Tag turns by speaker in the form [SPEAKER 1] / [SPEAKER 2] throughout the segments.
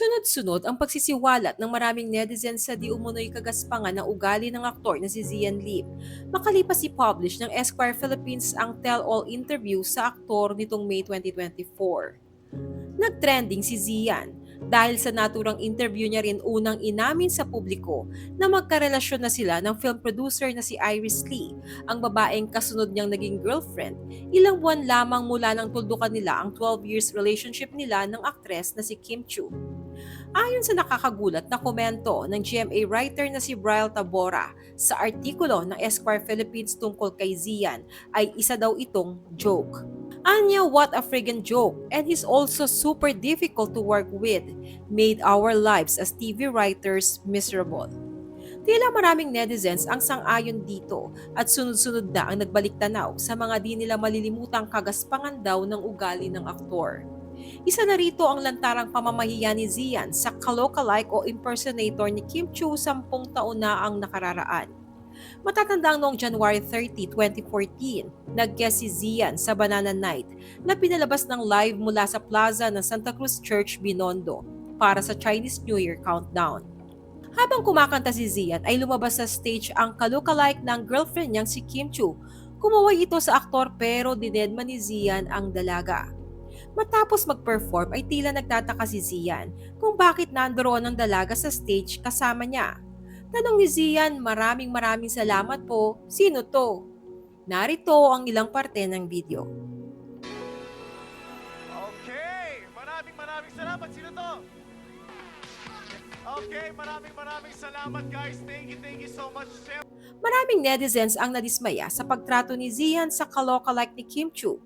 [SPEAKER 1] Sunod-sunod ang pagsisiwalat ng maraming netizens sa di umunoy kagaspangan ng ugali ng aktor na si Zian Lim. Makalipas i-publish ng Esquire Philippines ang tell-all interview sa aktor nitong May 2024. Nag-trending si Zian dahil sa naturang interview niya rin unang inamin sa publiko na magkarelasyon na sila ng film producer na si Iris Lee, ang babaeng kasunod niyang naging girlfriend, ilang buwan lamang mula nang tuldukan nila ang 12 years relationship nila ng aktres na si Kim Chu. Ayon sa nakakagulat na komento ng GMA writer na si Brian Tabora sa artikulo ng Esquire Philippines tungkol kay Zian ay isa daw itong joke. Anya, what a friggin' joke, and he's also super difficult to work with, made our lives as TV writers miserable. Tila maraming netizens ang sang-ayon dito at sunod-sunod na ang nagbalik tanaw sa mga di nila malilimutang kagaspangan daw ng ugali ng aktor. Isa na rito ang lantarang pamamahiya ni Zian sa kalokalike o impersonator ni Kim Chu 10 taon na ang nakararaan. Matatandang noong January 30, 2014, nag-guest si Zian sa Banana Night na pinalabas ng live mula sa plaza ng Santa Cruz Church, Binondo para sa Chinese New Year countdown. Habang kumakanta si Zian ay lumabas sa stage ang kalokalike ng girlfriend niyang si Kim Chu. Kumaway ito sa aktor pero dinedma ni Zian ang dalaga. Matapos mag-perform ay tila nagtataka si Zian kung bakit nandoon ang dalaga sa stage kasama niya. Tanong ni Zian, maraming salamat po. Sino to? Narito ang ilang parte ng video.
[SPEAKER 2] Okay, maraming salamat. Sino to? Okay, maraming salamat guys. Thank you so much.
[SPEAKER 1] Maraming netizens ang nadismaya sa pagtrato ni Zian sa kalokalike ni Kim Chu.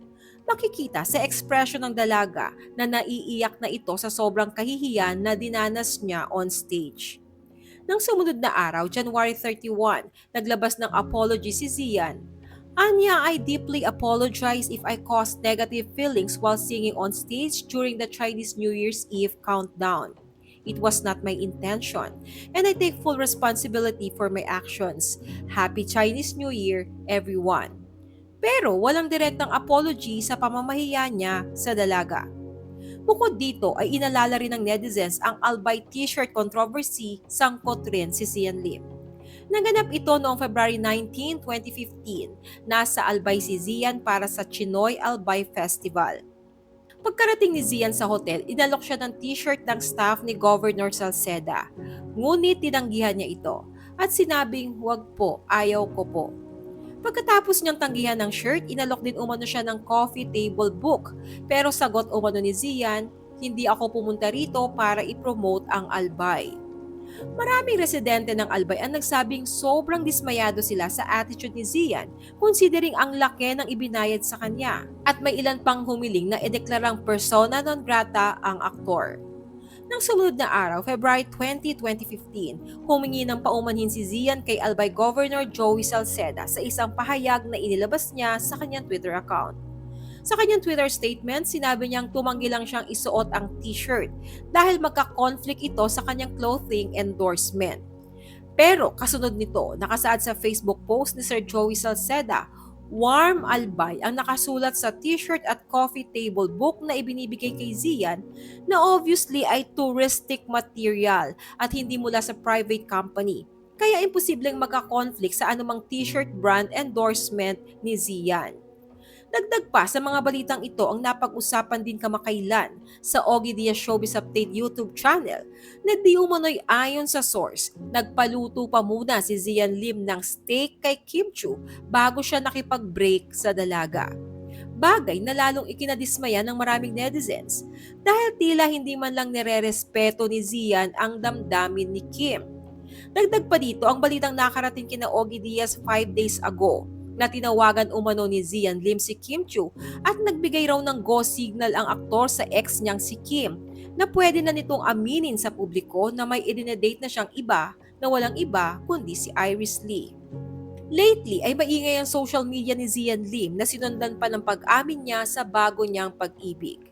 [SPEAKER 1] Makikita sa ekspresyon ng dalaga na naiiyak na ito sa sobrang kahihiyan na dinanas niya on stage. Nang sumunod na araw, January 31, naglabas ng apology si Zian. Anya, I deeply apologize if I caused negative feelings while singing on stage during the Chinese New Year's Eve countdown. It was not my intention, and I take full responsibility for my actions. Happy Chinese New Year, everyone. Pero walang direktang apology sa pamamahiya niya sa dalaga. Bukod dito ay inalala rin ng netizens ang Albay t-shirt controversy sangkot rin si Zian Lim. Naganap ito noong February 19, 2015. Nasa Albay si Zian para sa Chinoy Albay Festival. Pagkarating ni Zian sa hotel, inalok siya ng t-shirt ng staff ni Governor Salceda. Ngunit tinanggihan niya ito at sinabing, "Huwag po, ayaw ko po." Pagkatapos niyang tanggihan ng shirt, inalok din umano siya ng coffee table book. Pero sagot umano ni Zian, hindi ako pumunta rito para i-promote ang Albay. Maraming residente ng Albay ang nagsabing sobrang dismayado sila sa attitude ni Zian considering ang laki ng ibinayad sa kanya. At may ilan pang humiling na ideklarang persona non grata ang aktor. Nang sumunod na araw, February 20, 2015, humingi ng paumanhin si Zian kay Albay Governor Joey Salceda sa isang pahayag na inilabas niya sa kanyang Twitter account. Sa kanyang Twitter statement, sinabi niyang tumanggi lang siyang isuot ang t-shirt dahil magka-conflict ito sa kanyang clothing endorsement. Pero kasunod nito, nakasaad sa Facebook post ni Sir Joey Salceda, Warm Albay ang nakasulat sa t-shirt at coffee table book na ibinibigay kay Zian na obviously ay touristic material at hindi mula sa private company. Kaya imposibleng magka-conflict sa anumang t-shirt brand endorsement ni Zian. Dagdag pa sa mga balitang ito ang napag-usapan din kamakailan sa Ogie Diaz Showbiz Update YouTube channel na di umano'y ayon sa source, nagpaluto pa muna si Zian Lim ng steak kay Kim Chu bago siya nakipag-break sa dalaga. Bagay na lalong ikinadismaya ng maraming netizens dahil tila hindi man lang nire-respeto ni Zian ang damdamin ni Kim. Dagdag pa dito ang balitang nakarating kina Ogie Diaz 5 days ago na tinawagan umano ni Zian Lim si Kim Chu at nagbigay raw ng go signal ang aktor sa ex niyang si Kim na pwede na nitong aminin sa publiko na may idinedate na siyang iba na walang iba kundi si Iris Lee. Lately ay maingay ang social media ni Zian Lim na sinundan pa ng pag-amin niya sa bago niyang pag-ibig.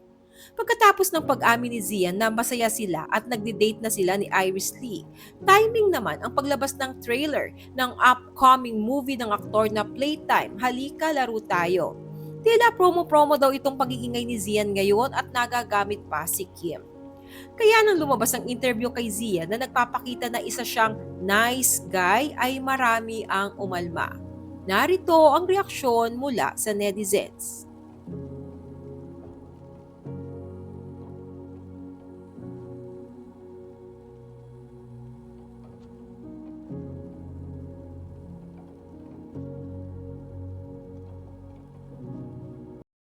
[SPEAKER 1] Pagkatapos ng pag-amin ni Zian na masaya sila at nagde-date na sila ni Iris Lee, timing naman ang paglabas ng trailer ng upcoming movie ng aktor na Playtime, Halika Laro Tayo. Tila promo-promo daw itong pag-iingay ni Zian ngayon at nagagamit pa si Kim. Kaya nang lumabas ang interview kay Zian na nagpapakita na isa siyang nice guy ay marami ang umalma. Narito ang reaksyon mula sa netizens.